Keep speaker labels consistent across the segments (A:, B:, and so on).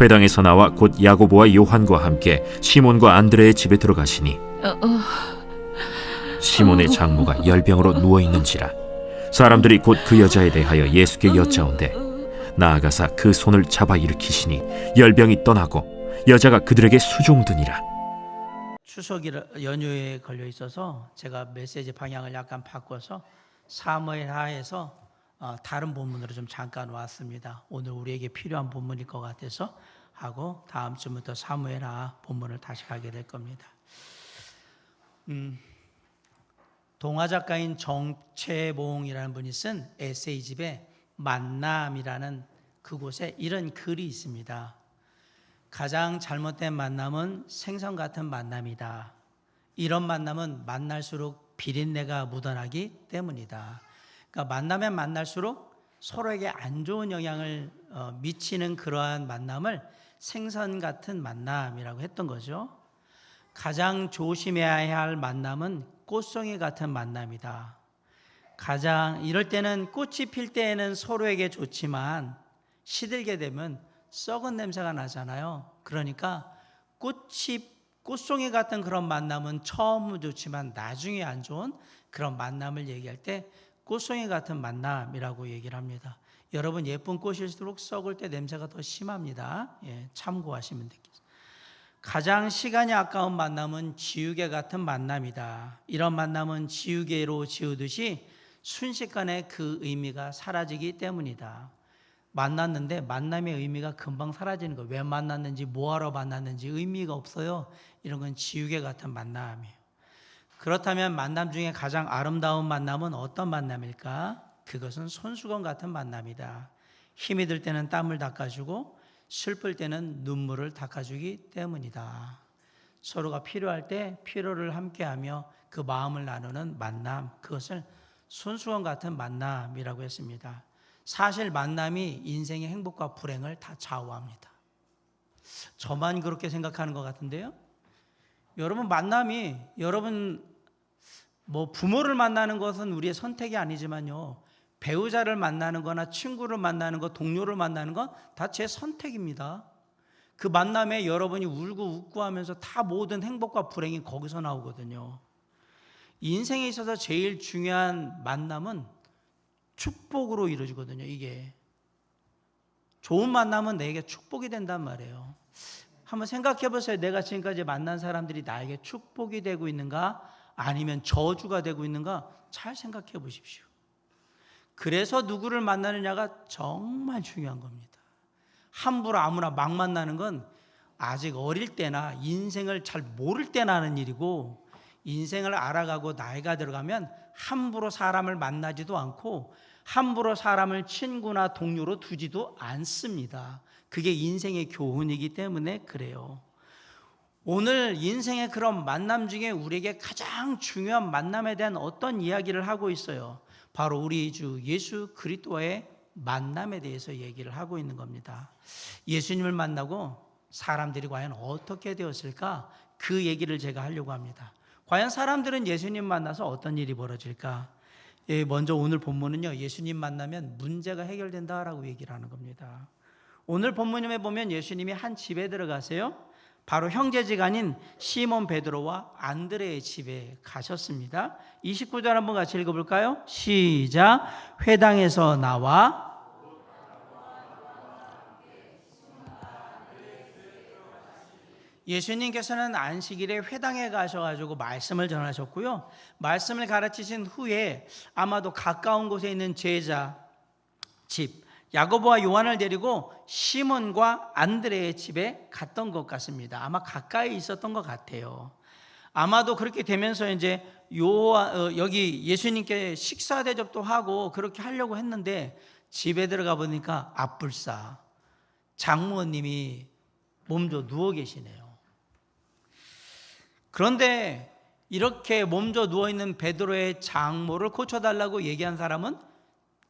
A: 회당에서 나와 곧 야고보와 요한과 함께 시몬과 안드레의 집에 들어가시니 시몬의 장모가 열병으로 누워있는지라 사람들이 곧 그 여자에 대하여 예수께 여짜온대 나아가사 그 손을 잡아 일으키시니 열병이 떠나고 여자가 그들에게 수종드니라.
B: 추석 연휴에 걸려 있어서 제가 메시지 방향을 약간 바꿔서 사무엘하에서 다른 본문으로 좀 잠깐 왔습니다. 오늘 우리에게 필요한 본문일 것 같아서 하고 다음 주부터 사무엘하 본문을 다시 가게 될 겁니다. 동화 작가인 정채봉이라는 분이 쓴 에세이집에 만남이라는 그곳에 이런 글이 있습니다. 가장 잘못된 만남은 생선 같은 만남이다. 이런 만남은 만날수록 비린내가 묻어나기 때문이다. 그러니까 만나면 만날수록 서로에게 안 좋은 영향을 미치는 그러한 만남을 생선 같은 만남이라고 했던 거죠. 가장 조심해야 할 만남은 꽃송이 같은 만남이다. 이럴 때는 꽃이 필 때에는 서로에게 좋지만 시들게 되면 썩은 냄새가 나잖아요. 그러니까 꽃송이 같은 그런 만남은 처음은 좋지만 나중에 안 좋은 그런 만남을 얘기할 때 꽃송이 같은 만남이라고 얘기를 합니다. 여러분 예쁜 꽃일수록 썩을 때 냄새가 더 심합니다. 참고하시면 되겠습니다. 가장 시간이 아까운 만남은 지우개 같은 만남이다. 이런 만남은 지우개로 지우듯이 순식간에 그 의미가 사라지기 때문이다. 만났는데 만남의 의미가 금방 사라지는 거예요. 왜 만났는지 뭐하러 만났는지 의미가 없어요. 이런 건 지우개 같은 만남이에요. 그렇다면 만남 중에 가장 아름다운 만남은 어떤 만남일까? 그것은 손수건 같은 만남이다. 힘이 들 때는 땀을 닦아주고 슬플 때는 눈물을 닦아주기 때문이다. 서로가 필요할 때 필요를 함께하며 그 마음을 나누는 만남, 그것을 손수건 같은 만남이라고 했습니다. 사실 만남이 인생의 행복과 불행을 다 좌우합니다. 저만 그렇게 생각하는 것 같은데요. 여러분 부모를 만나는 것은 우리의 선택이 아니지만요. 배우자를 만나는 거나 친구를 만나는 것, 동료를 만나는 건 다 제 선택입니다. 그 만남에 여러분이 울고 웃고 하면서 다 모든 행복과 불행이 거기서 나오거든요. 인생에 있어서 제일 중요한 만남은 축복으로 이루어지거든요. 이게 좋은 만남은 내게 축복이 된단 말이에요. 한번 생각해 보세요. 내가 지금까지 만난 사람들이 나에게 축복이 되고 있는가 아니면 저주가 되고 있는가 잘 생각해 보십시오. 그래서 누구를 만나느냐가 정말 중요한 겁니다. 함부로 아무나 막 만나는 건 아직 어릴 때나 인생을 잘 모를 때나 하는 일이고, 인생을 알아가고 나이가 들어가면 함부로 사람을 만나지도 않고 함부로 사람을 친구나 동료로 두지도 않습니다. 그게 인생의 교훈이기 때문에 그래요. 오늘 인생의 그런 만남 중에 우리에게 가장 중요한 만남에 대한 어떤 이야기를 하고 있어요. 바로 우리 주 예수 그리스도와의 만남에 대해서 얘기를 하고 있는 겁니다. 예수님을 만나고 사람들이 과연 어떻게 되었을까? 그 얘기를 제가 하려고 합니다. 과연 사람들은 예수님 만나서 어떤 일이 벌어질까? 먼저 오늘 본문은요, 예수님 만나면 문제가 해결된다라고 얘기를 하는 겁니다. 오늘 본문에 보면 예수님이 한 집에 들어가세요. 바로 형제지간인 시몬 베드로와 안드레의 집에 가셨습니다. 29절 한번 같이 읽어볼까요? 시작. 회당에서 나와 예수님께서는 안식일에 회당에 가셔가지고 말씀을 전하셨고요. 말씀을 가르치신 후에 아마도 가까운 곳에 있는 제자 집 야고보와 요한을 데리고 시몬과 안드레의 집에 갔던 것 같습니다. 아마 가까이 있었던 것 같아요. 아마도 그렇게 되면서 이제 여기 예수님께 식사 대접도 하고 그렇게 하려고 했는데 집에 들어가 보니까 앞불싸 장모님이 몸져 누워 계시네요. 그런데 이렇게 몸져 누워있는 베드로의 장모를 고쳐달라고 얘기한 사람은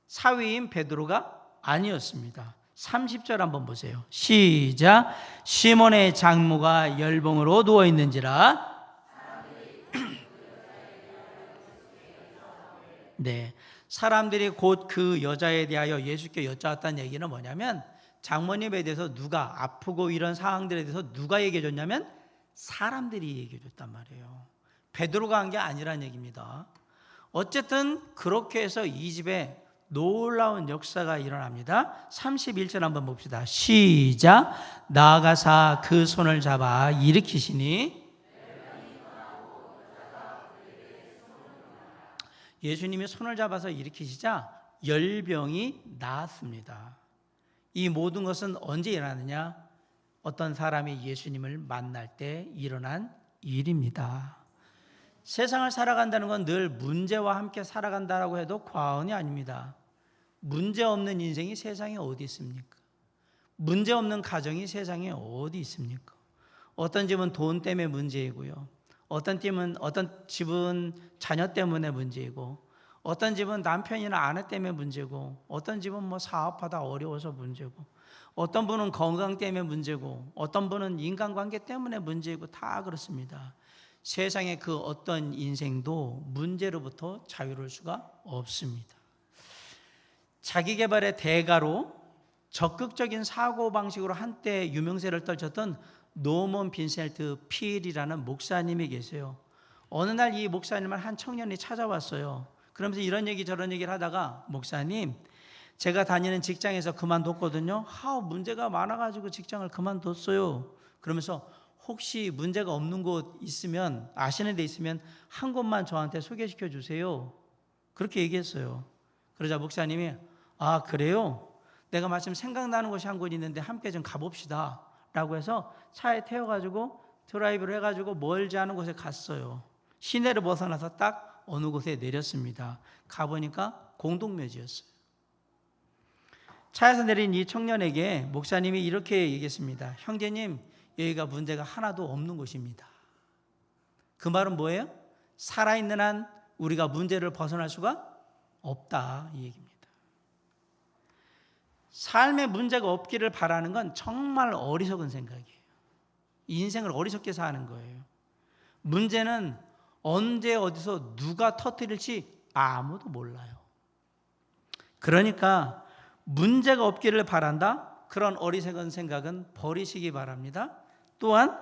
B: 사위인 베드로가 아니었습니다. 30절 한번 보세요. 시작. 시몬의 장모가 열병으로 누워있는지라. 네, 사람들이 곧 그 여자에 대하여 예수께 여짜왔다는 얘기는 뭐냐면 장모님에 대해서 누가 아프고 이런 상황들에 대해서 누가 얘기해 줬냐면 사람들이 얘기해 줬단 말이에요. 베드로가 한 게 아니란 얘기입니다. 어쨌든 그렇게 해서 이 집에 놀라운 역사가 일어납니다. 31절 한번 봅시다. 시작. 나아가사 그 손을 잡아 일으키시니 예수님이 손을 잡아서 일으키시자 열병이 나았습니다. 이 모든 것은 언제 일어나느냐? 어떤 사람이 예수님을 만날 때 일어난 일입니다. 세상을 살아간다는 건 늘 문제와 함께 살아간다라고 해도 과언이 아닙니다. 문제 없는 인생이 세상에 어디 있습니까? 문제 없는 가정이 세상에 어디 있습니까? 어떤 집은 돈 때문에 문제이고요. 어떤 집은 자녀 때문에 문제이고, 어떤 집은 남편이나 아내 때문에 문제고, 어떤 집은 뭐 사업하다 어려워서 문제고, 어떤 분은 건강 때문에 문제고, 어떤 분은 인간관계 때문에 문제이고, 다 그렇습니다. 세상의 그 어떤 인생도 문제로부터 자유로울 수가 없습니다. 자기개발의 대가로 적극적인 사고방식으로 한때 유명세를 떨쳤던 노먼 빈센트 필이라는 목사님이 계세요. 어느 날 이 목사님을 한 청년이 찾아왔어요. 그러면서 이런 얘기 저런 얘기를 하다가, 목사님, 제가 다니는 직장에서 그만뒀거든요. 문제가 많아가지고 직장을 그만뒀어요. 그러면서 혹시 문제가 없는 곳 있으면, 아시는 데 있으면 한 곳만 저한테 소개시켜 주세요. 그렇게 얘기했어요. 그러자 목사님이, 아, 그래요? 내가 마침 생각나는 곳이 한 곳 있는데 함께 좀 가봅시다 라고 해서 차에 태워가지고 드라이브를 해가지고 멀지 않은 곳에 갔어요. 시내를 벗어나서 딱 어느 곳에 내렸습니다. 가보니까 공동묘지였어요. 차에서 내린 이 청년에게 목사님이 이렇게 얘기했습니다. 형제님, 여기가 문제가 하나도 없는 곳입니다. 그 말은 뭐예요? 살아있는 한 우리가 문제를 벗어날 수가 없다, 이 얘기입니다. 삶에 문제가 없기를 바라는 건 정말 어리석은 생각이에요. 인생을 어리석게 사는 거예요. 문제는 언제 어디서 누가 터뜨릴지 아무도 몰라요. 그러니까 문제가 없기를 바란다? 그런 어리석은 생각은 버리시기 바랍니다. 또한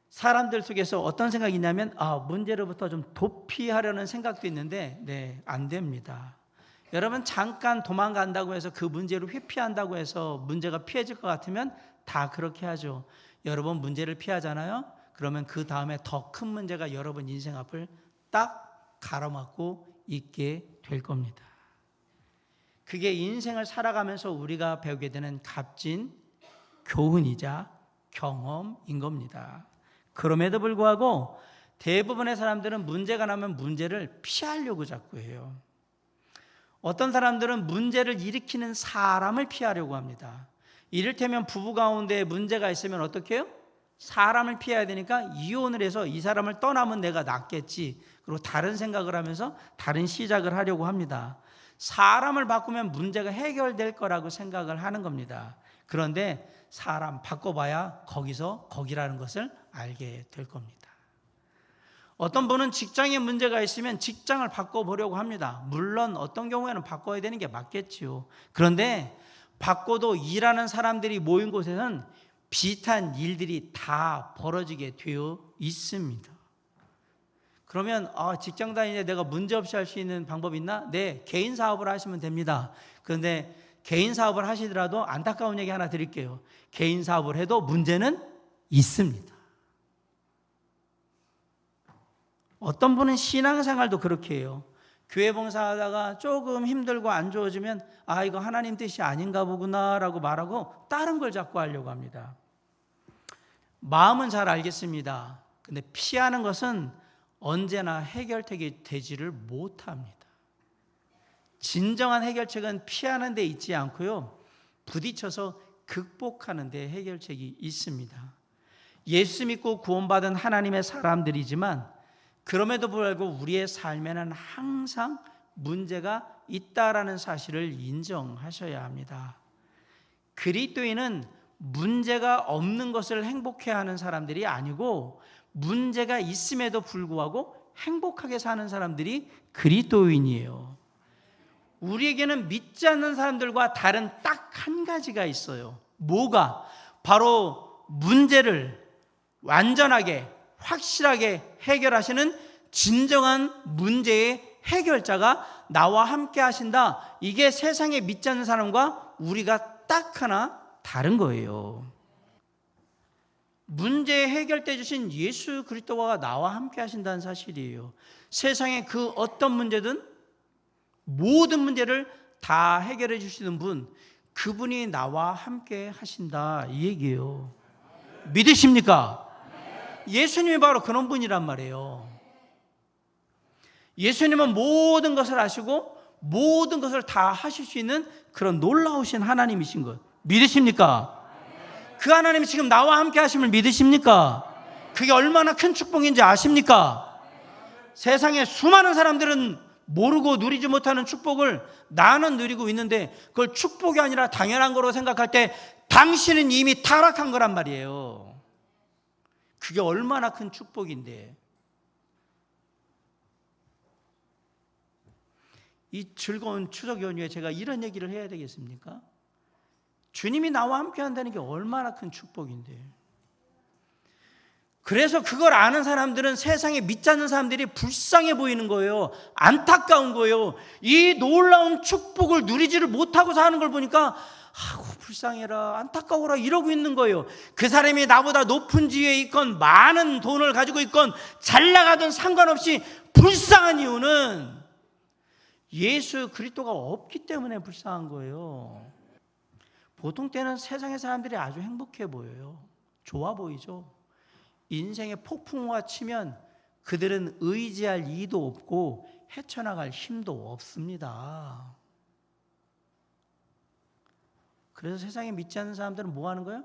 B: 사람들 속에서 어떤 생각이 있냐면, 문제로부터 좀 도피하려는 생각도 있는데, 안 됩니다. 여러분, 잠깐 도망간다고 해서 그 문제를 회피한다고 해서 문제가 피해질 것 같으면 다 그렇게 하죠. 여러분, 문제를 피하잖아요. 그러면 그 다음에 더 큰 문제가 여러분 인생 앞을 딱 가로막고 있게 될 겁니다. 그게 인생을 살아가면서 우리가 배우게 되는 값진 교훈이자 경험인 겁니다. 그럼에도 불구하고 대부분의 사람들은 문제가 나면 문제를 피하려고 자꾸 해요. 어떤 사람들은 문제를 일으키는 사람을 피하려고 합니다. 이를테면 부부 가운데 문제가 있으면 어떻게 해요? 사람을 피해야 되니까 이혼을 해서 이 사람을 떠나면 내가 낫겠지. 그리고 다른 생각을 하면서 다른 시작을 하려고 합니다. 사람을 바꾸면 문제가 해결될 거라고 생각을 하는 겁니다. 그런데 사람 바꿔봐야 거기라는 것을 알게 될 겁니다. 어떤 분은 직장에 문제가 있으면 직장을 바꿔보려고 합니다. 물론 어떤 경우에는 바꿔야 되는 게 맞겠지요. 그런데 바꿔도 일하는 사람들이 모인 곳에는 비슷한 일들이 다 벌어지게 되어 있습니다. 그러면 직장 다니는데 내가 문제없이 할 수 있는 방법이 있나? 네, 개인 사업을 하시면 됩니다. 그런데 개인 사업을 하시더라도 안타까운 얘기 하나 드릴게요. 개인 사업을 해도 문제는 있습니다. 어떤 분은 신앙생활도 그렇게 해요. 교회 봉사하다가 조금 힘들고 안 좋아지면 이거 하나님 뜻이 아닌가 보구나 라고 말하고 다른 걸 자꾸 하려고 합니다. 마음은 잘 알겠습니다. 근데 피하는 것은 언제나 해결책이 되지를 못합니다. 진정한 해결책은 피하는 데 있지 않고요, 부딪혀서 극복하는 데 해결책이 있습니다. 예수 믿고 구원받은 하나님의 사람들이지만 그럼에도 불구하고 우리의 삶에는 항상 문제가 있다라는 사실을 인정하셔야 합니다. 그리스도인은 문제가 없는 것을 행복해하는 사람들이 아니고 문제가 있음에도 불구하고 행복하게 사는 사람들이 그리스도인이에요. 우리에게는 믿지 않는 사람들과 다른 딱 한 가지가 있어요. 뭐가? 바로 문제를 완전하게 확실하게 해결하시는 진정한 문제의 해결자가 나와 함께 하신다. 이게 세상에 믿지 않는 사람과 우리가 딱 하나 다른 거예요. 문제 해결해 주신 예수 그리스도가 나와 함께 하신다는 사실이에요. 세상의 그 어떤 문제든 모든 문제를 다 해결해 주시는 분, 그분이 나와 함께 하신다 이 얘기예요. 믿으십니까? 예수님이 바로 그런 분이란 말이에요. 예수님은 모든 것을 아시고 모든 것을 다 하실 수 있는 그런 놀라우신 하나님이신 것 믿으십니까? 그 하나님이 지금 나와 함께 하심을 믿으십니까? 그게 얼마나 큰 축복인지 아십니까? 세상에 수많은 사람들은 모르고 누리지 못하는 축복을 나는 누리고 있는데 그걸 축복이 아니라 당연한 거로 생각할 때 당신은 이미 타락한 거란 말이에요. 그게 얼마나 큰 축복인데. 이 즐거운 추석 연휴에 제가 이런 얘기를 해야 되겠습니까? 주님이 나와 함께 한다는 게 얼마나 큰 축복인데. 그래서 그걸 아는 사람들은 세상에 믿지 않는 사람들이 불쌍해 보이는 거예요. 안타까운 거예요. 이 놀라운 축복을 누리지를 못하고 사는 걸 보니까 아이고 불쌍해라, 안타까워라 이러고 있는 거예요. 그 사람이 나보다 높은 지위에 있건 많은 돈을 가지고 있건 잘 나가든 상관없이 불쌍한 이유는 예수 그리스도가 없기 때문에 불쌍한 거예요. 보통 때는 세상의 사람들이 아주 행복해 보여요. 좋아 보이죠. 인생의 폭풍우가 치면 그들은 의지할 이도 없고 헤쳐나갈 힘도 없습니다. 그래서 세상에 믿지 않는 사람들은 뭐 하는 거예요?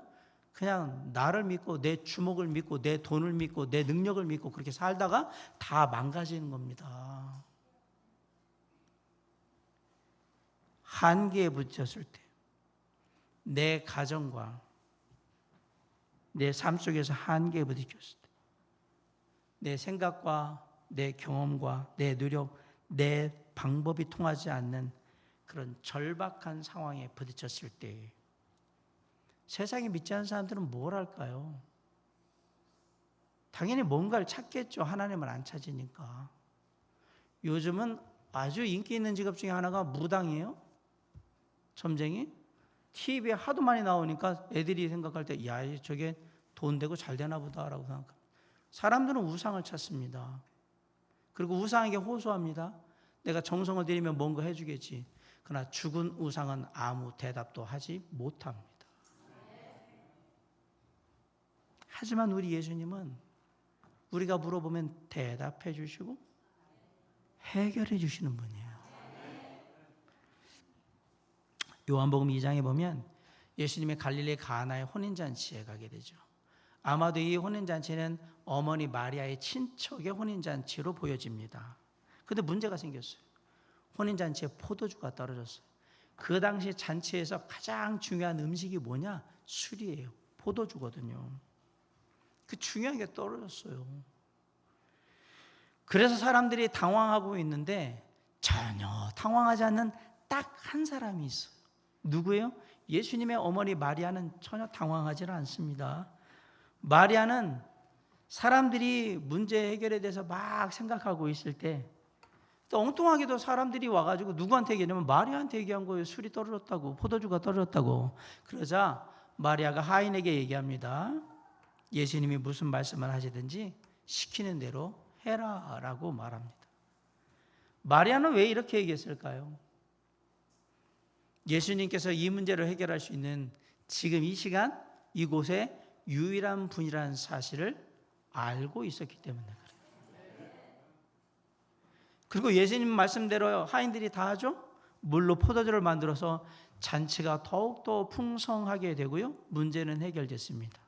B: 그냥 나를 믿고 내 주먹을 믿고 내 돈을 믿고 내 능력을 믿고 그렇게 살다가 다 망가지는 겁니다. 한계에 부딪혔을 때 내 가정과 내 삶 속에서 한계에 부딪혔을 때 내 생각과 내 경험과 내 노력, 내 방법이 통하지 않는 그런 절박한 상황에 부딪혔을 때 세상에 믿지 않는 사람들은 뭘 할까요? 당연히 뭔가를 찾겠죠. 하나님을 안 찾으니까. 요즘은 아주 인기 있는 직업 중에 하나가 무당이에요. 점쟁이. TV에 하도 많이 나오니까 애들이 생각할 때 야, 저게 돈 되고 잘 되나 보다라고 생각합니다. 사람들은 우상을 찾습니다. 그리고 우상에게 호소합니다. 내가 정성을 들이면 뭔가 해주겠지. 그러나 죽은 우상은 아무 대답도 하지 못합니다. 하지만 우리 예수님은 우리가 물어보면 대답해 주시고 해결해 주시는 분이에요. 요한복음 2장에 보면 예수님의 갈릴리 가나의 혼인잔치에 가게 되죠. 아마도 이 혼인잔치는 어머니 마리아의 친척의 혼인잔치로 보여집니다. 그런데 문제가 생겼어요. 혼인잔치에 포도주가 떨어졌어요. 그 당시 잔치에서 가장 중요한 음식이 뭐냐? 술이에요. 포도주거든요. 그 중요한 게 떨어졌어요. 그래서 사람들이 당황하고 있는데 전혀 당황하지 않는 딱 한 사람이 있어요. 누구예요? 예수님의 어머니 마리아는 전혀 당황하지 않습니다. 마리아는 사람들이 문제 해결에 대해서 막 생각하고 있을 때 또 엉뚱하게도 사람들이 와가지고 누구한테 얘기하냐면 마리아한테 얘기한 거예요. 술이 떨어졌다고, 포도주가 떨어졌다고. 그러자 마리아가 하인에게 얘기합니다. 예수님이 무슨 말씀을 하시든지 시키는 대로 해라 라고 말합니다. 마리아는 왜 이렇게 얘기했을까요? 예수님께서 이 문제를 해결할 수 있는 지금 이 시간 이곳에 유일한 분이라는 사실을 알고 있었기 때문에 그래요. 그리고 예수님 말씀대로 하인들이 다 하죠. 물로 포도주를 만들어서 잔치가 더욱더 풍성하게 되고요. 문제는 해결됐습니다.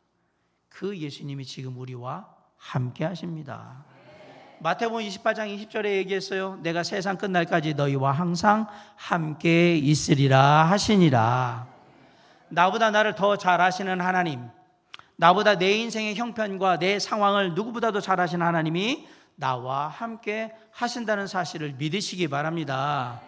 B: 그 예수님이 지금 우리와 함께 하십니다. 마태복음 28장 20절에 얘기했어요. 내가 세상 끝날까지 너희와 항상 함께 있으리라 하시니라. 나보다 나를 더 잘 아시는 하나님, 나보다 내 인생의 형편과 내 상황을 누구보다도 잘 아시는 하나님이 나와 함께 하신다는 사실을 믿으시기 바랍니다.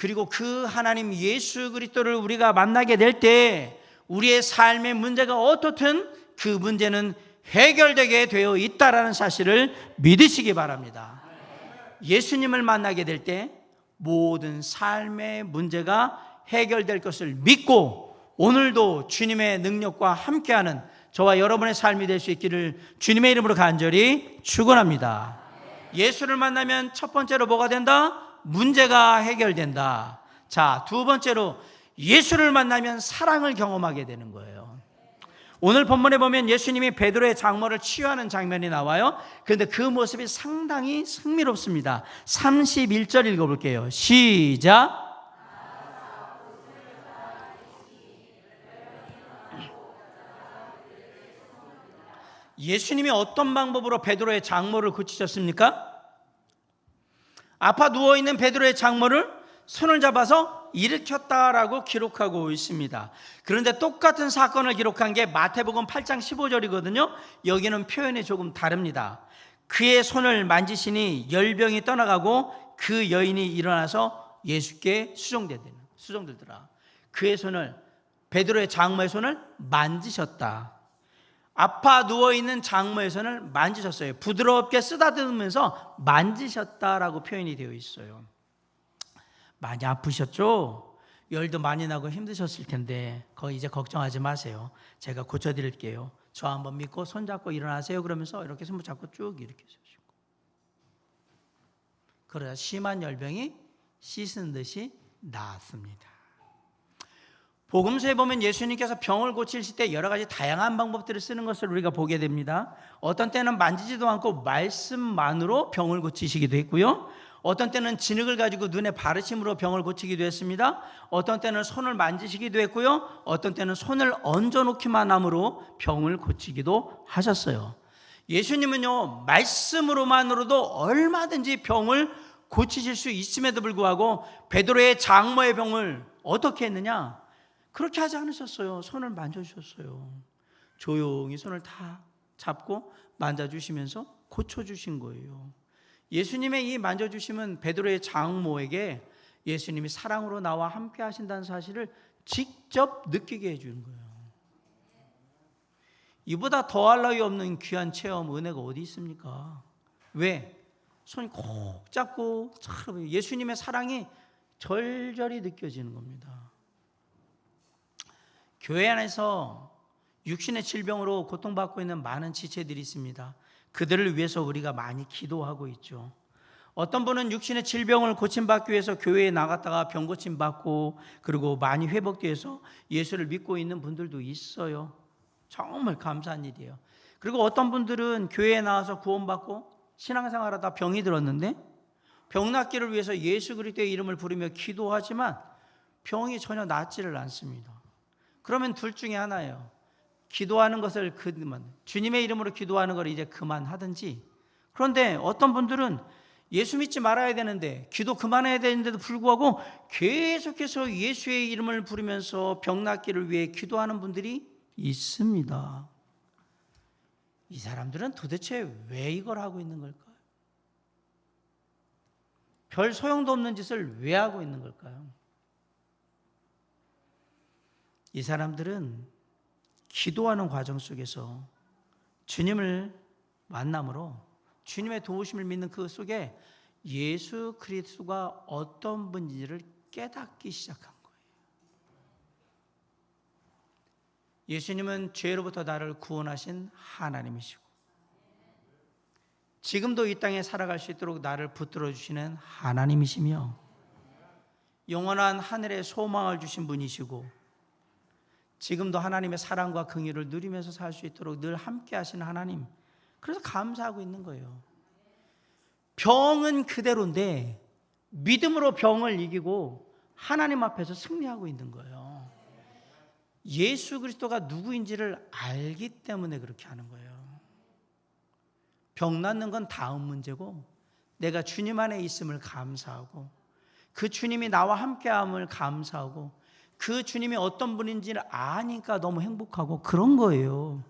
B: 그리고 그 하나님 예수 그리스도를 우리가 만나게 될 때 우리의 삶의 문제가 어떻든 그 문제는 해결되게 되어 있다라는 사실을 믿으시기 바랍니다. 예수님을 만나게 될 때 모든 삶의 문제가 해결될 것을 믿고 오늘도 주님의 능력과 함께하는 저와 여러분의 삶이 될 수 있기를 주님의 이름으로 간절히 축원합니다. 예수를 만나면 첫 번째로 뭐가 된다? 문제가 해결된다. 자, 두 번째로 예수를 만나면 사랑을 경험하게 되는 거예요. 오늘 본문에 보면 예수님이 베드로의 장모를 치유하는 장면이 나와요. 그런데 그 모습이 상당히 흥미롭습니다. 31절 읽어볼게요. 시작. 예수님이 어떤 방법으로 베드로의 장모를 고치셨습니까? 아파 누워있는 베드로의 장모를 손을 잡아서 일으켰다라고 기록하고 있습니다. 그런데 똑같은 사건을 기록한 게 마태복음 8장 15절이거든요. 여기는 표현이 조금 다릅니다. 그의 손을 만지시니 열병이 떠나가고 그 여인이 일어나서 예수께 수종들더라. 그의 손을, 베드로의 장모의 손을 만지셨다. 아파 누워있는 장모의 손을 만지셨어요. 부드럽게 쓰다듬으면서 만지셨다라고 표현이 되어 있어요. 많이 아프셨죠? 열도 많이 나고 힘드셨을 텐데 거의 이제 걱정하지 마세요. 제가 고쳐드릴게요. 저 한번 믿고 손잡고 일어나세요. 그러면서 이렇게 손 잡고 쭉 이렇게 서시고, 그러자 심한 열병이 씻은 듯이 나았습니다. 복음서에 보면 예수님께서 병을 고치실 때 여러 가지 다양한 방법들을 쓰는 것을 우리가 보게 됩니다. 어떤 때는 만지지도 않고 말씀만으로 병을 고치시기도 했고요. 어떤 때는 진흙을 가지고 눈에 바르심으로 병을 고치기도 했습니다. 어떤 때는 손을 만지시기도 했고요. 어떤 때는 손을 얹어놓기만 함으로 병을 고치기도 하셨어요. 예수님은요, 말씀으로만으로도 얼마든지 병을 고치실 수 있음에도 불구하고 베드로의 장모의 병을 어떻게 했느냐? 그렇게 하지 않으셨어요. 손을 만져주셨어요. 조용히 손을 다 잡고 만져주시면서 고쳐주신 거예요. 예수님의 이 만져주심은 베드로의 장모에게 예수님이 사랑으로 나와 함께 하신다는 사실을 직접 느끼게 해주는 거예요. 이보다 더할 나위 없는 귀한 체험, 은혜가 어디 있습니까? 왜? 손이 콕 잡고 예수님의 사랑이 절절히 느껴지는 겁니다. 교회 안에서 육신의 질병으로 고통받고 있는 많은 지체들이 있습니다. 그들을 위해서 우리가 많이 기도하고 있죠. 어떤 분은 육신의 질병을 고침받기 위해서 교회에 나갔다가 병 고침받고 그리고 많이 회복되어 서 예수를 믿고 있는 분들도 있어요. 정말 감사한 일이에요. 그리고 어떤 분들은 교회에 나와서 구원받고 신앙생활하다 병이 들었는데 병 낫기를 위해서 예수 그리스도의 이름을 부르며 기도하지만 병이 전혀 낫지를 않습니다. 그러면 둘 중에 하나예요. 기도하는 것을 주님의 이름으로 기도하는 걸 이제 그만하든지, 그런데 어떤 분들은 예수 믿지 말아야 되는데 기도 그만해야 되는데도 불구하고 계속해서 예수의 이름을 부르면서 병 낫기를 위해 기도하는 분들이 있습니다. 이 사람들은 도대체 왜 이걸 하고 있는 걸까요? 별 소용도 없는 짓을 왜 하고 있는 걸까요? 이 사람들은 기도하는 과정 속에서 주님을 만남으로 주님의 도우심을 믿는 그 속에 예수 그리스도가 어떤 분인지를 깨닫기 시작한 거예요. 예수님은 죄로부터 나를 구원하신 하나님이시고 지금도 이 땅에 살아갈 수 있도록 나를 붙들어 주시는 하나님이시며 영원한 하늘의 소망을 주신 분이시고 지금도 하나님의 사랑과 긍휼을 누리면서 살 수 있도록 늘 함께 하시는 하나님, 그래서 감사하고 있는 거예요. 병은 그대로인데 믿음으로 병을 이기고 하나님 앞에서 승리하고 있는 거예요. 예수 그리스도가 누구인지를 알기 때문에 그렇게 하는 거예요. 병 낫는 건 다음 문제고 내가 주님 안에 있음을 감사하고 그 주님이 나와 함께함을 감사하고 그 주님이 어떤 분인지를 아니까 너무 행복하고 그런 거예요.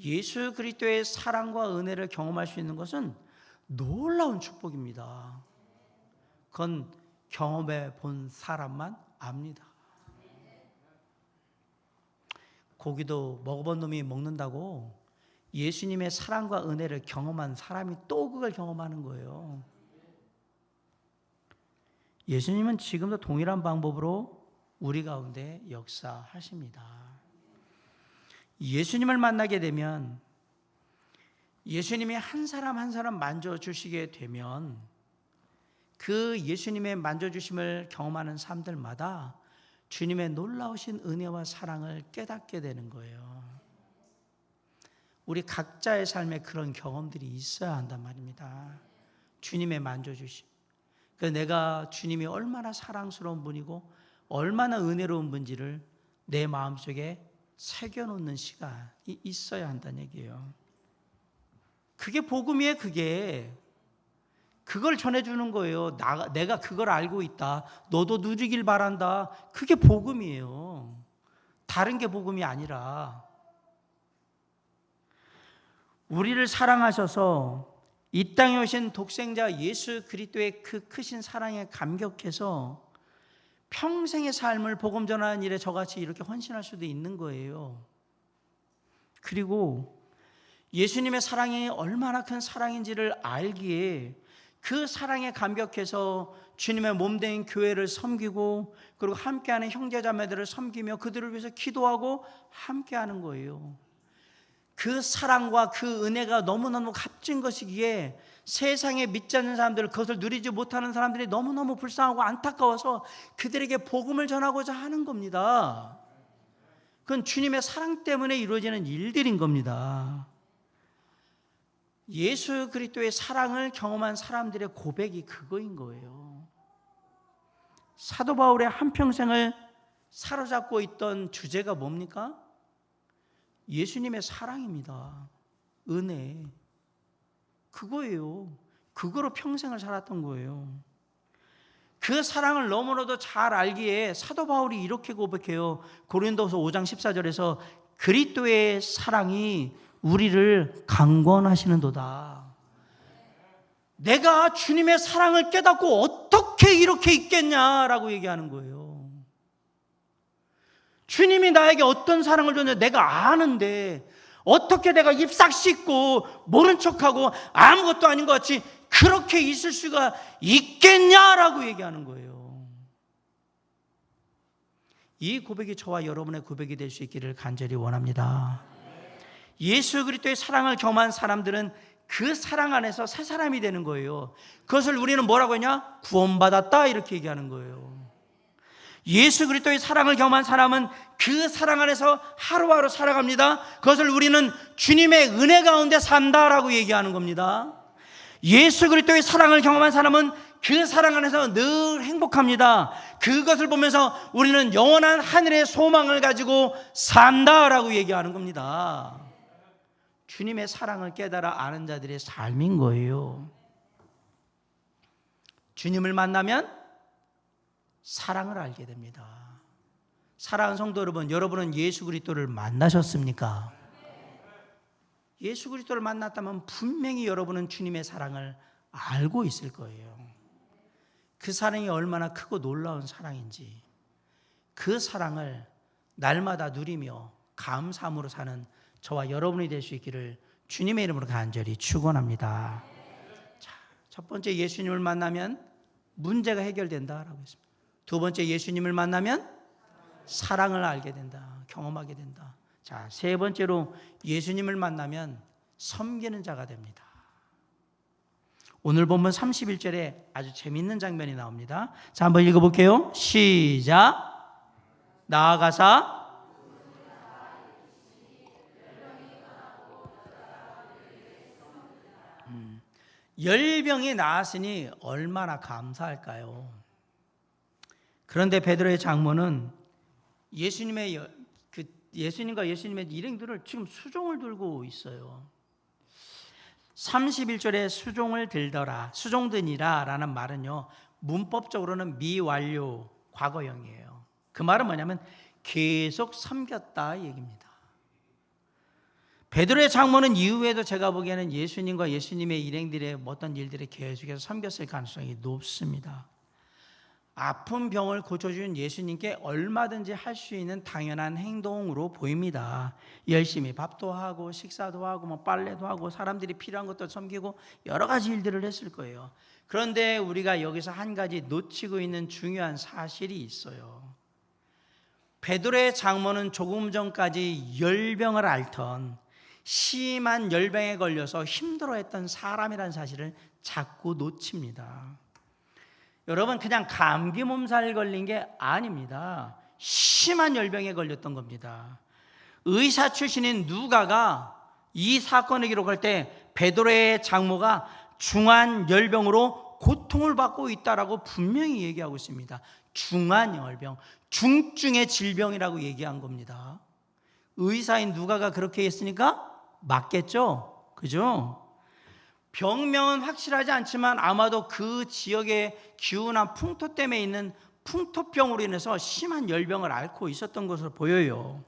B: 예수 그리스도의 사랑과 은혜를 경험할 수 있는 것은 놀라운 축복입니다. 그건 경험해 본 사람만 압니다. 고기도 먹어본 놈이 먹는다고 예수님의 사랑과 은혜를 경험한 사람이 또 그걸 경험하는 거예요. 예수님은 지금도 동일한 방법으로 우리 가운데 역사하십니다. 예수님을 만나게 되면, 예수님이 한 사람 한 사람 만져주시게 되면 그 예수님의 만져주심을 경험하는 사람들마다 주님의 놀라우신 은혜와 사랑을 깨닫게 되는 거예요. 우리 각자의 삶에 그런 경험들이 있어야 한단 말입니다. 주님의 만져주심. 내가 주님이 얼마나 사랑스러운 분이고 얼마나 은혜로운 분지를 내 마음속에 새겨놓는 시간이 있어야 한다는 얘기예요. 그게 복음이에요. 그걸 전해주는 거예요. 내가 그걸 알고 있다. 너도 누리길 바란다. 그게 복음이에요. 다른 게 복음이 아니라, 우리를 사랑하셔서 이 땅에 오신 독생자 예수 그리스도의 그 크신 사랑에 감격해서 평생의 삶을 복음 전하는 일에 저같이 이렇게 헌신할 수도 있는 거예요. 그리고 예수님의 사랑이 얼마나 큰 사랑인지를 알기에 그 사랑에 감격해서 주님의 몸된 교회를 섬기고, 그리고 함께하는 형제자매들을 섬기며 그들을 위해서 기도하고 함께하는 거예요. 그 사랑과 그 은혜가 너무너무 값진 것이기에 세상에 믿지 않는 사람들, 그것을 누리지 못하는 사람들이 너무너무 불쌍하고 안타까워서 그들에게 복음을 전하고자 하는 겁니다. 그건 주님의 사랑 때문에 이루어지는 일들인 겁니다. 예수 그리스도의 사랑을 경험한 사람들의 고백이 그거인 거예요. 사도 바울의 한평생을 사로잡고 있던 주제가 뭡니까? 예수님의 사랑입니다. 은혜. 그거예요. 그거로 평생을 살았던 거예요. 그 사랑을 너무나도 잘 알기에 사도 바울이 이렇게 고백해요. 고린도서 5장 14절에서 그리스도의 사랑이 우리를 강권하시는도다. 내가 주님의 사랑을 깨닫고 어떻게 이렇게 있겠냐라고 얘기하는 거예요. 주님이 나에게 어떤 사랑을 줬는지 내가 아는데 어떻게 내가 입싹 씻고 모른 척하고 아무것도 아닌 것 같이 그렇게 있을 수가 있겠냐라고 얘기하는 거예요. 이 고백이 저와 여러분의 고백이 될 수 있기를 간절히 원합니다. 예수 그리스도의 사랑을 경험한 사람들은 그 사랑 안에서 새 사람이 되는 거예요. 그것을 우리는 뭐라고 했냐? 구원받았다 이렇게 얘기하는 거예요. 예수 그리스도의 사랑을 경험한 사람은 그 사랑 안에서 하루하루 살아갑니다. 그것을 우리는 주님의 은혜 가운데 산다라고 얘기하는 겁니다. 예수 그리스도의 사랑을 경험한 사람은 그 사랑 안에서 늘 행복합니다. 그것을 보면서 우리는 영원한 하늘의 소망을 가지고 산다라고 얘기하는 겁니다. 주님의 사랑을 깨달아 아는 자들의 삶인 거예요. 주님을 만나면 사랑을 알게 됩니다. 사랑하는 성도 여러분, 여러분은 예수 그리스도를 만나셨습니까? 예수 그리스도를 만났다면 분명히 여러분은 주님의 사랑을 알고 있을 거예요. 그 사랑이 얼마나 크고 놀라운 사랑인지, 그 사랑을 날마다 누리며 감사함으로 사는 저와 여러분이 될 수 있기를 주님의 이름으로 간절히 축원합니다. 자, 첫 번째, 예수님을 만나면 문제가 해결된다라고 했습니다. 두 번째, 예수님을 만나면 사랑을 알게 된다, 경험하게 된다. 자, 세 번째로 예수님을 만나면 섬기는 자가 됩니다. 오늘 본문 31절에 아주 재미있는 장면이 나옵니다. 자, 한번 읽어볼게요. 시작. 나아가사 열병이 나았으니 얼마나 감사할까요? 그런데 베드로의 장모는 예수님과 예수님의 일행들을 지금 수종을 들고 있어요. 31절에 수종을 들더라, 수종드니라 라는 말은요, 문법적으로는 미완료 과거형이에요. 그 말은 뭐냐면 계속 섬겼다 얘기입니다. 베드로의 장모는 이후에도 제가 보기에는 예수님과 예수님의 일행들의 어떤 일들에 계속해서 섬겼을 가능성이 높습니다. 아픈 병을 고쳐준 예수님께 얼마든지 할 수 있는 당연한 행동으로 보입니다. 열심히 밥도 하고 식사도 하고 뭐 빨래도 하고 사람들이 필요한 것도 섬기고 여러 가지 일들을 했을 거예요. 그런데 우리가 여기서 한 가지 놓치고 있는 중요한 사실이 있어요. 베드로의 장모는 조금 전까지 열병을 앓던 심한 열병에 걸려서 힘들어했던 사람이라는 사실을 자꾸 놓칩니다. 여러분, 그냥 감기 몸살 걸린 게 아닙니다. 심한 열병에 걸렸던 겁니다. 의사 출신인 누가가 이 사건을 기록할 때 베드로의 장모가 중한 열병으로 고통을 받고 있다라고 분명히 얘기하고 있습니다. 중한 열병, 중증의 질병이라고 얘기한 겁니다. 의사인 누가가 그렇게 했으니까 맞겠죠? 그죠? 병명은 확실하지 않지만 아마도 그 지역의 기운한 풍토 때문에 있는 풍토병으로 인해서 심한 열병을 앓고 있었던 것으로 보여요.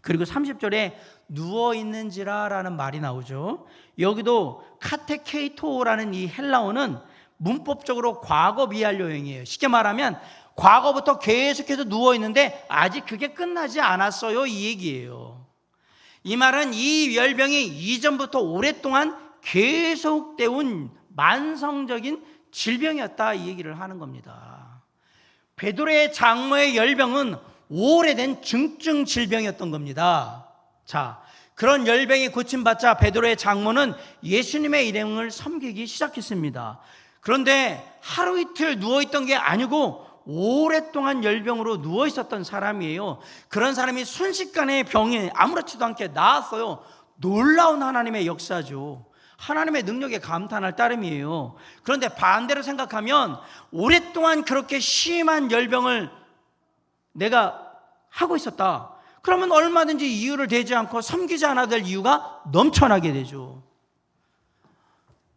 B: 그리고 30절에 누워있는지라라는 말이 나오죠. 여기도 카테케이토라는 이 헬라어는 문법적으로 과거 미완료형이에요. 쉽게 말하면 과거부터 계속해서 누워있는데 아직 그게 끝나지 않았어요, 이 얘기예요. 이 말은 이 열병이 이전부터 오랫동안 계속되어 온 만성적인 질병이었다, 이 얘기를 하는 겁니다. 베드로의 장모의 열병은 오래된 중증 질병이었던 겁니다. 자, 그런 열병이 고침받자 베드로의 장모는 예수님의 일행을 섬기기 시작했습니다. 그런데 하루 이틀 누워있던 게 아니고 오랫동안 열병으로 누워있었던 사람이에요. 그런 사람이 순식간에 병이 아무렇지도 않게 나았어요. 놀라운 하나님의 역사죠. 하나님의 능력에 감탄할 따름이에요. 그런데 반대로 생각하면 오랫동안 그렇게 심한 열병을 내가 하고 있었다. 그러면 얼마든지 이유를 대지 않고 섬기지 않아도 될 이유가 넘쳐나게 되죠.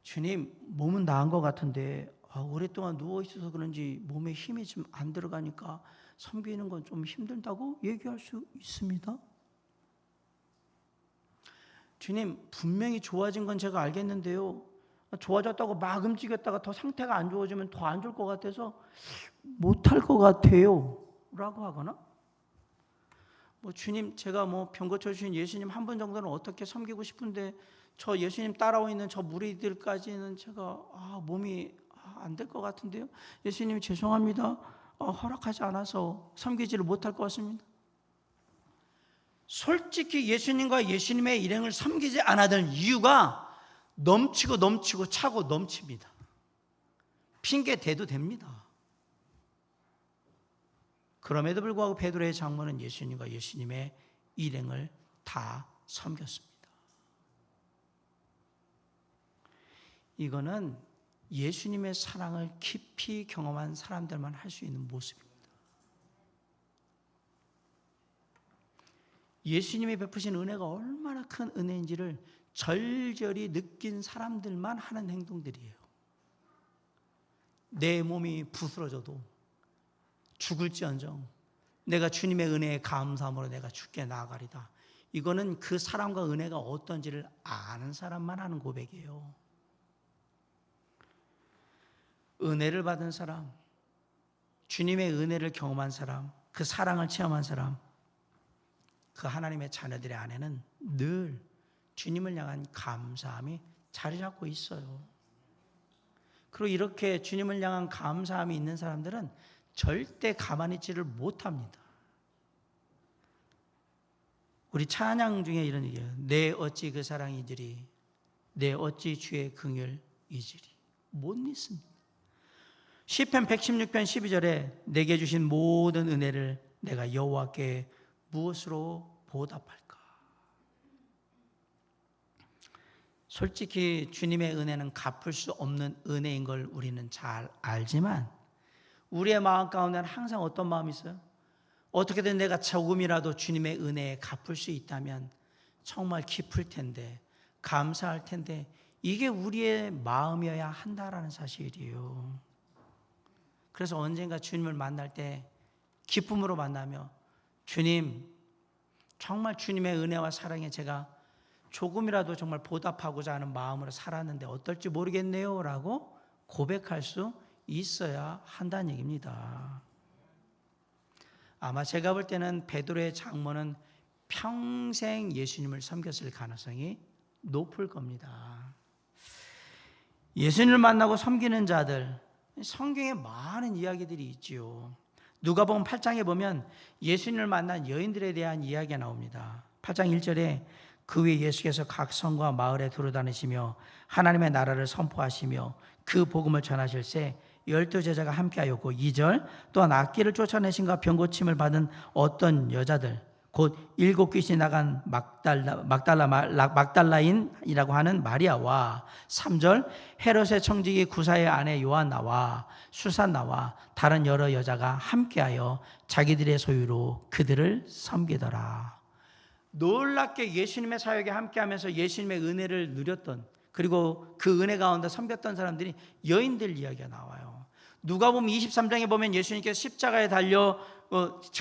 B: 주님, 몸은 나은 것 같은데 오랫동안 누워있어서 그런지 몸에 힘이 좀 안 들어가니까 섬기는 건 좀 힘들다고 얘기할 수 있습니다. 주님, 분명히 좋아진 건 제가 알겠는데요, 좋아졌다고 막 움직였다가 더 상태가 안 좋아지면 더 안 좋을 것 같아서 못할 것 같아요 라고 하거나, 주님, 제가 병 고쳐주신 예수님 한 분 정도는 어떻게 섬기고 싶은데 저 예수님 따라오고 있는 저 무리들까지는 제가 몸이 안 될 것 같은데요, 예수님 죄송합니다, 허락하지 않아서 섬기지를 못할 것 같습니다. 솔직히 예수님과 예수님의 일행을 섬기지 않아야 이유가 넘치고 차고 넘칩니다. 핑계 대도 됩니다. 그럼에도 불구하고 베드로의 장모는 예수님과 예수님의 일행을 다 섬겼습니다. 이거는 예수님의 사랑을 깊이 경험한 사람들만 할 수 있는 모습입니다. 예수님이 베푸신 은혜가 얼마나 큰 은혜인지를 절절히 느낀 사람들만 하는 행동들이에요. 내 몸이 부스러져도 죽을지언정 내가 주님의 은혜에 감사함으로 내가 주께 나아가리다. 이거는 그 사랑과 은혜가 어떤지를 아는 사람만 하는 고백이에요. 은혜를 받은 사람, 주님의 은혜를 경험한 사람, 그 사랑을 체험한 사람, 그 하나님의 자녀들의 안에는 늘 주님을 향한 감사함이 자리 잡고 있어요. 그리고 이렇게 주님을 향한 감사함이 있는 사람들은 절대 가만히 있지를 못합니다. 우리 찬양 중에 이런 얘기예요. 내 어찌 그 사랑이 이지리, 내 어찌 주의 긍휼 이지리. 못 잊습니다. 시편 116편 12절에 내게 주신 모든 은혜를 내가 여호와께 무엇으로 보답할까? 솔직히 주님의 은혜는 갚을 수 없는 은혜인 걸 우리는 잘 알지만 우리의 마음 가운데는 항상 어떤 마음이 있어요? 어떻게든 내가 조금이라도 주님의 은혜에 갚을 수 있다면 정말 기쁠 텐데, 감사할 텐데, 이게 우리의 마음이어야 한다라는 사실이에요. 그래서 언젠가 주님을 만날 때 기쁨으로 만나며 주님, 정말 주님의 은혜와 사랑에 제가 조금이라도 정말 보답하고자 하는 마음으로 살았는데 어떨지 모르겠네요 라고 고백할 수 있어야 한다는 얘기입니다. 아마 제가 볼 때는 베드로의 장모는 평생 예수님을 섬겼을 가능성이 높을 겁니다. 예수님을 만나고 섬기는 자들, 성경에 많은 이야기들이 있지요. 누가복음 8장에 보면 예수님을 만난 여인들에 대한 이야기가 나옵니다. 8장 1절에 그 후에 예수께서 각 성과 마을에 두루다니시며 하나님의 나라를 선포하시며 그 복음을 전하실새 12제자가 함께하였고, 2절 또한 악귀를 쫓아내신가 병고침을 받은 어떤 여자들 곧 7 귀신이 나간 막달라인이라고 하는 마리아와, 3절 헤롯의 청지기 구사의 아내 요한나와 수산나와 다른 여러 여자가 함께하여 자기들의 소유로 그들을 섬기더라. 놀랍게 예수님의 사역에 함께하면서 예수님의 은혜를 누렸던, 그리고 그 은혜 가운데 섬겼던 사람들이 여인들 이야기가 나와요. 누가복음 23장에 보면 예수님께서 십자가에 달려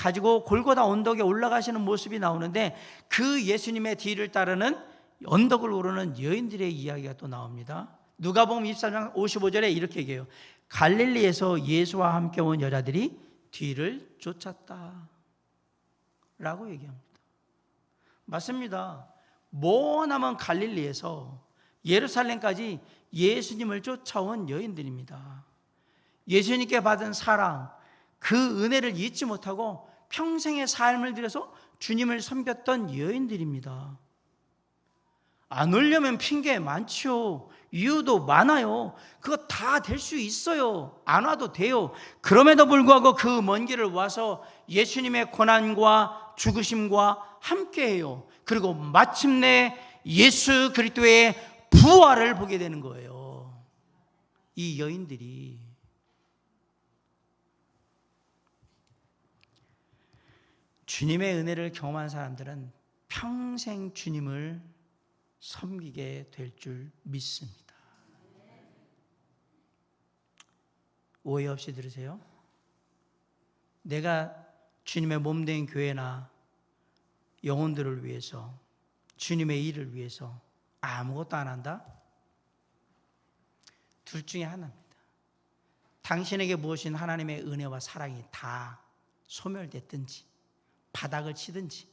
B: 가지고 골고다 언덕에 올라가시는 모습이 나오는데, 그 예수님의 뒤를 따르는 언덕을 오르는 여인들의 이야기가 또 나옵니다. 누가복음 24장 55절에 이렇게 얘기해요. 갈릴리에서 예수와 함께 온 여자들이 뒤를 쫓았다 라고 얘기합니다. 맞습니다. 머나먼 갈릴리에서 예루살렘까지 예수님을 쫓아온 여인들입니다. 예수님께 받은 사랑, 그 은혜를 잊지 못하고 평생의 삶을 들여서 주님을 섬겼던 여인들입니다. 안 오려면 핑계 많죠. 이유도 많아요. 그거 다 될 수 있어요. 안 와도 돼요. 그럼에도 불구하고 그 먼 길을 와서 예수님의 고난과 죽으심과 함께해요. 그리고 마침내 예수 그리스도의 부활을 보게 되는 거예요. 이 여인들이. 주님의 은혜를 경험한 사람들은 평생 주님을 섬기게 될 줄 믿습니다. 오해 없이 들으세요. 내가 주님의 몸된 교회나 영혼들을 위해서, 주님의 일을 위해서 아무것도 안 한다? 둘 중에 하나입니다. 당신에게 무엇인 하나님의 은혜와 사랑이 다 소멸됐든지 바닥을 치든지,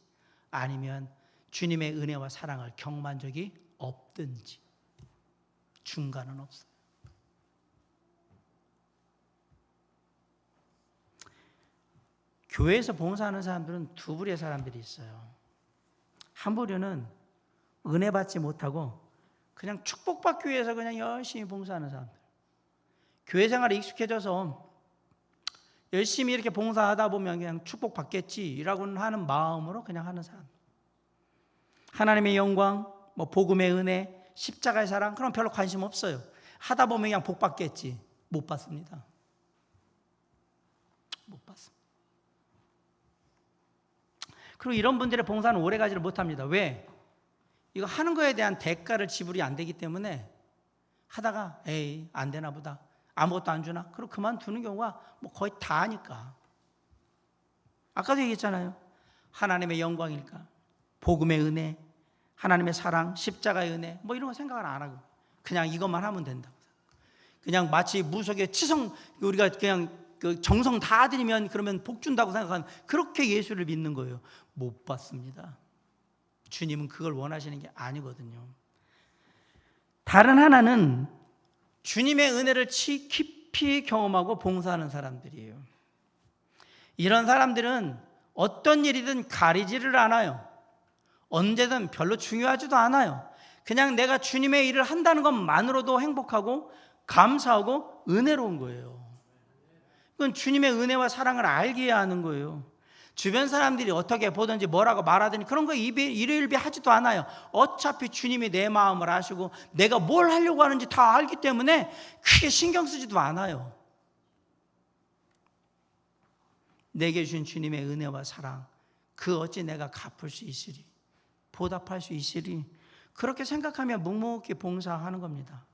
B: 아니면 주님의 은혜와 사랑을 경험한 적이 없든지, 중간은 없어요. 교회에서 봉사하는 사람들은 두 부류의 사람들이 있어요. 한 부류는 은혜 받지 못하고 그냥 축복받기 위해서 그냥 열심히 봉사하는 사람들. 교회 생활에 익숙해져서 열심히 이렇게 봉사하다 보면 그냥 축복받겠지라고 하는 마음으로 그냥 하는 사람. 하나님의 영광, 복음의 은혜, 십자가의 사랑, 그럼 별로 관심 없어요. 하다 보면 그냥 복 받겠지. 못 받습니다. 못 받습니다. 그리고 이런 분들의 봉사는 오래 가지를 못합니다. 왜? 이거 하는 거에 대한 대가를 지불이 안 되기 때문에 하다가 에이 안 되나 보다, 아무것도 안 주나? 그럼 그만두는 경우가 거의 다 하니까. 아까도 얘기했잖아요. 하나님의 영광일까? 복음의 은혜, 하나님의 사랑, 십자가의 은혜, 이런 거 생각을 안 하고 그냥 이것만 하면 된다고. 그냥 마치 무속에 우리가 그냥 정성 다 드리면 그러면 복 준다고 생각하는, 그렇게 예수를 믿는 거예요. 못 받습니다. 주님은 그걸 원하시는 게 아니거든요. 다른 하나는 주님의 은혜를 깊이 경험하고 봉사하는 사람들이에요. 이런 사람들은 어떤 일이든 가리지를 않아요. 언제든 별로 중요하지도 않아요. 그냥 내가 주님의 일을 한다는 것만으로도 행복하고 감사하고 은혜로운 거예요. 그건 주님의 은혜와 사랑을 알게 하는 거예요. 주변 사람들이 어떻게 보든지 뭐라고 말하더니 그런 거 일일비 하지도 않아요. 어차피 주님이 내 마음을 아시고 내가 뭘 하려고 하는지 다 알기 때문에 크게 신경 쓰지도 않아요. 내게 주신 주님의 은혜와 사랑, 그 어찌 내가 갚을 수 있으리, 보답할 수 있으리, 그렇게 생각하며 묵묵히 봉사하는 겁니다.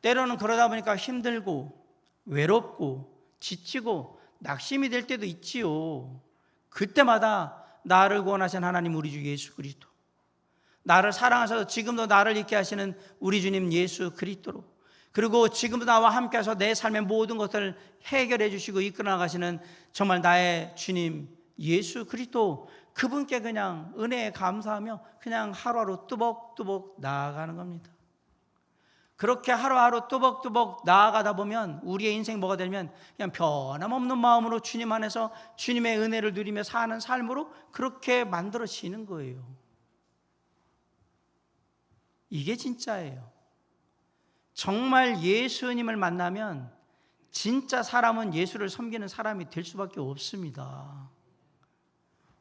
B: 때로는 그러다 보니까 힘들고 외롭고 지치고 낙심이 될 때도 있지요. 그때마다 나를 구원하신 하나님 우리 주 예수 그리스도, 나를 사랑하셔서 지금도 나를 있게 하시는 우리 주님 예수 그리스도로, 그리고 지금도 나와 함께해서 내 삶의 모든 것을 해결해 주시고 이끌어 나가시는 정말 나의 주님 예수 그리스도, 그분께 그냥 은혜에 감사하며 그냥 하루하루 뚜벅뚜벅 나아가는 겁니다. 그렇게 하루하루 뚜벅뚜벅 나아가다 보면 우리의 인생 뭐가 되면 그냥 변함없는 마음으로 주님 안에서 주님의 은혜를 누리며 사는 삶으로 그렇게 만들어지는 거예요. 이게 진짜예요. 정말 예수님을 만나면 진짜 사람은 예수를 섬기는 사람이 될 수밖에 없습니다.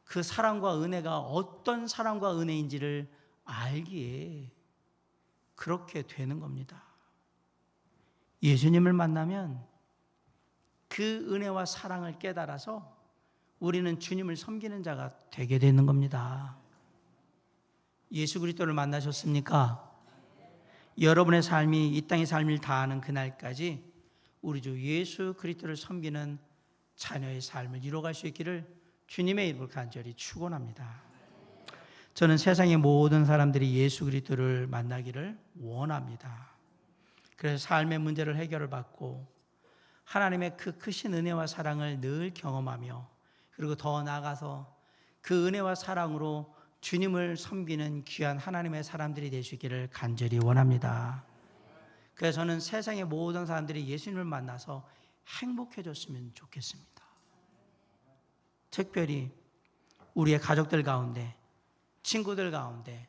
B: 그 사랑과 은혜가 어떤 사랑과 은혜인지를 알기에 그렇게 되는 겁니다. 예수님을 만나면 그 은혜와 사랑을 깨달아서 우리는 주님을 섬기는 자가 되게 되는 겁니다. 예수 그리스도를 만나셨습니까? 여러분의 삶이 이 땅의 삶을 다하는 그날까지 우리 주 예수 그리스도를 섬기는 자녀의 삶을 이뤄갈 수 있기를 주님의 이름으로 간절히 축원합니다. 저는 세상의 모든 사람들이 예수 그리스도를 만나기를 원합니다. 그래서 삶의 문제를 해결을 받고 하나님의 그 크신 은혜와 사랑을 늘 경험하며, 그리고 더 나아가서 그 은혜와 사랑으로 주님을 섬기는 귀한 하나님의 사람들이 되시기를 간절히 원합니다. 그래서 저는 세상의 모든 사람들이 예수님을 만나서 행복해졌으면 좋겠습니다. 특별히 우리의 가족들 가운데, 친구들 가운데,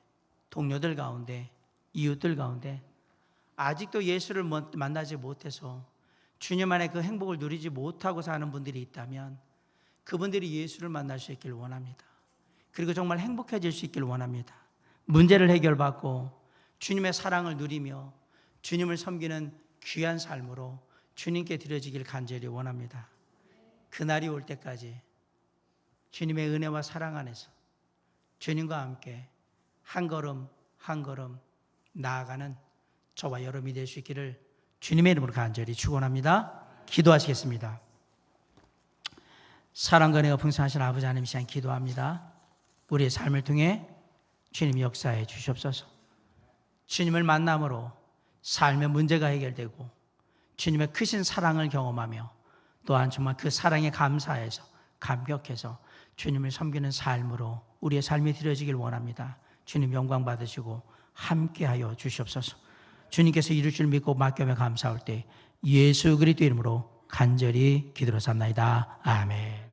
B: 동료들 가운데, 이웃들 가운데 아직도 예수를 만나지 못해서 주님 안에 그 행복을 누리지 못하고 사는 분들이 있다면 그분들이 예수를 만날 수 있기를 원합니다. 그리고 정말 행복해질 수 있기를 원합니다. 문제를 해결받고 주님의 사랑을 누리며 주님을 섬기는 귀한 삶으로 주님께 드려지길 간절히 원합니다. 그날이 올 때까지 주님의 은혜와 사랑 안에서 주님과 함께 한 걸음 한 걸음 나아가는 저와 여러분이 될 수 있기를 주님의 이름으로 간절히 축원합니다. 기도하시겠습니다. 사랑과 은혜가 풍성하신 아버지 하나님, 이 시간 기도합니다. 우리의 삶을 통해 주님 역사해 주시옵소서. 주님을 만남으로 삶의 문제가 해결되고 주님의 크신 사랑을 경험하며 또한 정말 그 사랑에 감사해서 감격해서 주님을 섬기는 삶으로 우리의 삶이 드려지길 원합니다. 주님 영광 받으시고 함께하여 주시옵소서. 주님께서 이룰 줄 믿고 맡겨며 감사할 때 예수 그리스도 이름으로 간절히 기도로 삼나이다. 아멘.